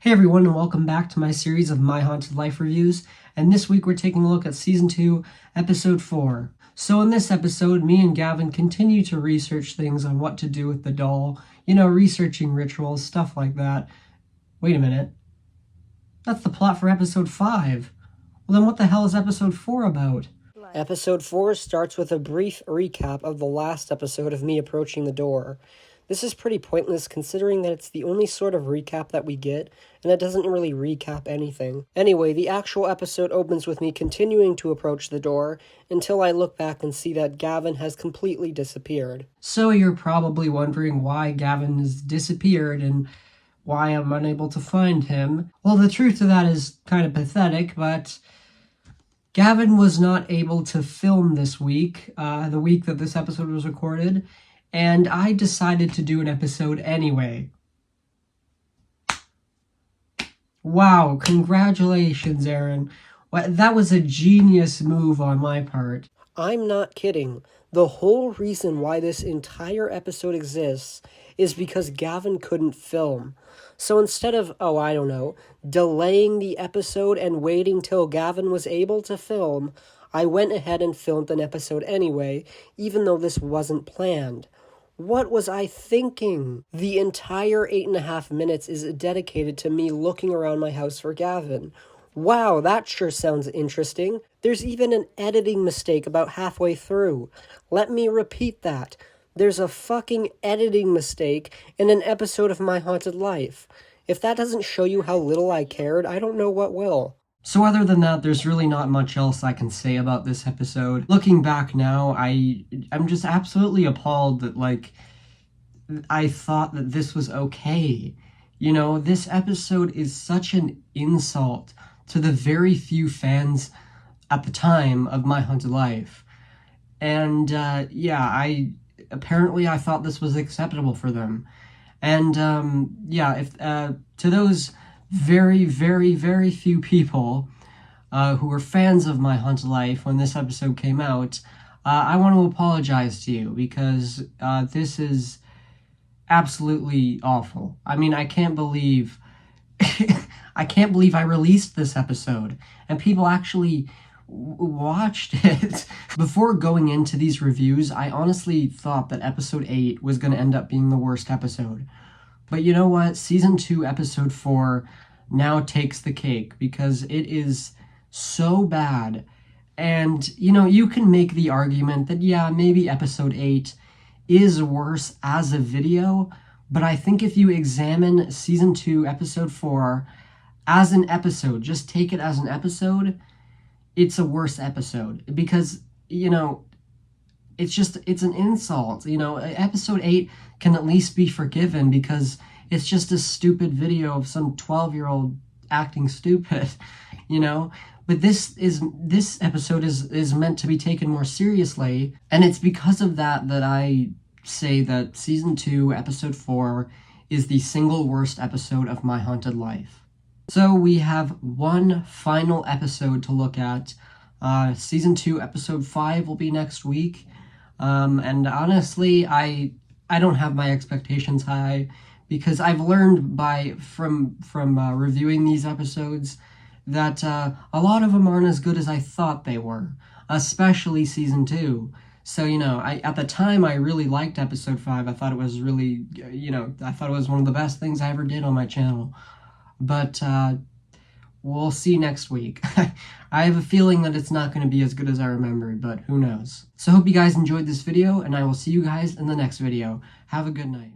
Hey everyone, and welcome back to my series of My Haunted Life reviews, and this week we're taking a look at Season 2, Episode 4. So in this episode, me and Gavin continue to research things on what to do with the doll, researching rituals, stuff like that. Wait a minute. That's the plot for Episode 5. Well then what the hell is Episode 4 about? Episode 4 starts with a brief recap of the last episode of me approaching the door. This is pretty pointless considering that it's the only sort of recap that we get, and it doesn't really recap anything. Anyway, the actual episode opens with me continuing to approach the door until I look back and see that Gavin has completely disappeared. So you're probably wondering why Gavin has disappeared and why I'm unable to find him. Well, the truth of that is kind of pathetic, but Gavin was not able to film this week, the week that this episode was recorded, and I decided to do an episode anyway. Wow, congratulations, Aaron. That was a genius move on my part. I'm not kidding. The whole reason why this entire episode exists is because Gavin couldn't film. So instead of, delaying the episode and waiting till Gavin was able to film, I went ahead and filmed an episode anyway, even though this wasn't planned. What was I thinking? The entire 8.5 minutes is dedicated to me looking around my house for Gavin. Wow, that sure sounds interesting. There's even an editing mistake about halfway through. Let me repeat that. There's a fucking editing mistake in an episode of My Haunted Life. If that doesn't show you how little I cared, I don't know what will. So other than that, there's really not much else I can say about this episode. Looking back now, I'm just absolutely appalled that, I thought that this was okay. This episode is such an insult to the very few fans at the time of My Haunted Life. And, apparently I thought this was acceptable for them. And, to those very, very, very few people who were fans of My Haunted Life when this episode came out, I want to apologize to you because this is absolutely awful. I mean, I can't believe I released this episode and people actually watched it. Before going into these reviews, I honestly thought that episode 8 was going to end up being the worst episode. But you know what? Season 2, episode 4 now takes the cake because it is so bad. And, you can make the argument that, maybe episode 8 is worse as a video, but I think if you examine season 2, episode 4 as an episode, just take it as an episode, it's a worse episode because, it's an insult. Episode 8 can at least be forgiven because it's just a stupid video of some 12-year-old acting stupid, But this episode is meant to be taken more seriously, and it's because of that that I say that season 2, episode 4 is the single worst episode of My Haunted Life. So we have one final episode to look at. Season 2, episode 5 will be next week. And honestly, I don't have my expectations high because I've learned from reviewing these episodes that a lot of them aren't as good as I thought they were, especially season 2. So, at the time I really liked episode 5. I thought it was really, I thought it was one of the best things I ever did on my channel. But we'll see next week. I have a feeling that it's not going to be as good as I remembered, but who knows. So hope you guys enjoyed this video, and I will see you guys in the next video. Have a good night.